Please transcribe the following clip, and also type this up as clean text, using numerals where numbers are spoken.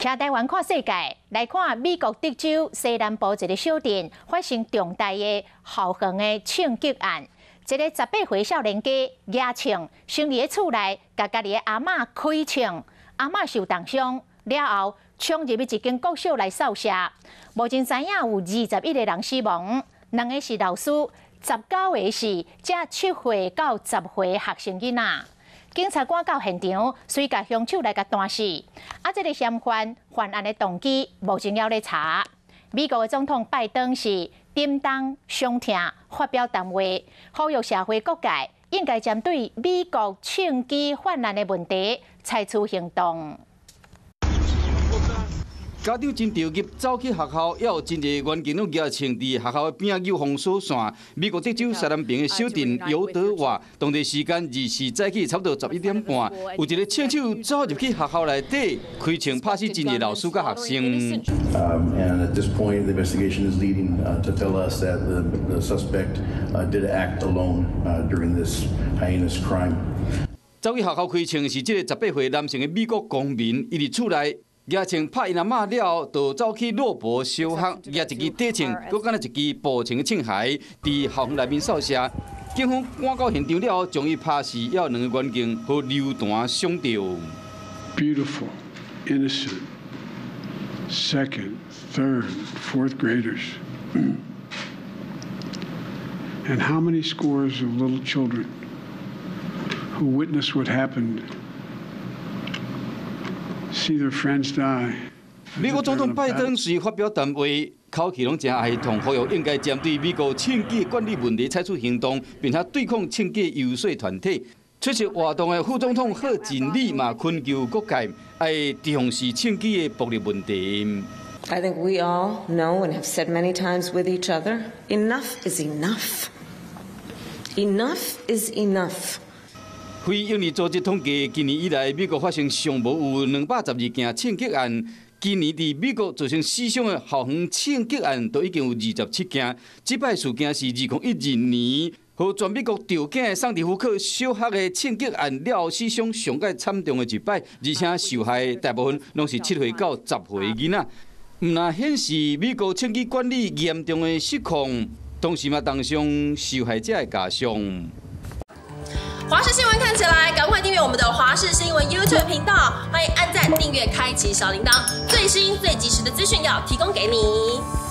请台湾看世界，来看美国德州西南部一个小镇发生重大的豪横的枪击案。一个18岁少年家举枪，先伫个厝内，甲家己的阿嬷开枪，阿嬷受重伤了后，冲入去一间国小来扫射。目前知影有21个人死亡，2个是老师，19个是才7岁到10岁的学生囡仔。 警察赶到现场，随甲凶手来甲弹死。这个嫌犯犯案的动机目前还在查。美国的总统拜登是点灯伤痛，发表谈话，呼吁社会各界应该针对美国枪击泛滥的问题采取行动。 家长真着急，走去学校，也有真侪员警拢举枪伫学校的边仔有防锁线。美国德州西南边的小镇尤德瓦，当地时间24早起差不多11点半，有一个枪手走入去学校内底，开枪拍死真侪老师甲学生。And at this point, the investigation is leading to tell us that the suspect did act alone during this heinous crime. 走去学校开枪是这个18岁男性的美国公民，伊伫厝内。 举枪拍因阿嬷了后，就走去洛伯小学，举一支底枪，佮干了一支步枪的枪械，伫校园内面扫射。警方赶到现场了后，将伊拍死，也有2个员警和流弹伤着。Beautiful, innocent, second, third, fourth graders, and how many scores of little children who witnessed what happened? See their friends die. 美国总统拜登随发表谈话，口气拢真哀痛，呼吁应该针对美国枪击管理问题采取行动，并且对抗枪击游说团体。出席活动的副总统贺锦丽嘛，恳求各界爱重视枪击的暴力问题。I think we all know and have said many times with each other, enough is enough. Enough is enough. 非营利组织统计，今年以来，美国发生上无有212件枪击案。今年伫美国造成死伤的校园枪击案，都已经有27件。这摆事件是2012年，和全美国调警的桑迪福克小学的枪击案了后死伤上界惨重的一摆，而且受害大部分拢是7岁到10岁的囡仔。毋但显示美国枪击管理严重的失控，同时嘛重伤受害者的家属。 华视新闻看起来，赶快订阅我们的华视新闻 YouTube 频道，欢迎按赞、订阅、开启小铃铛，最新最及时的资讯要提供给你。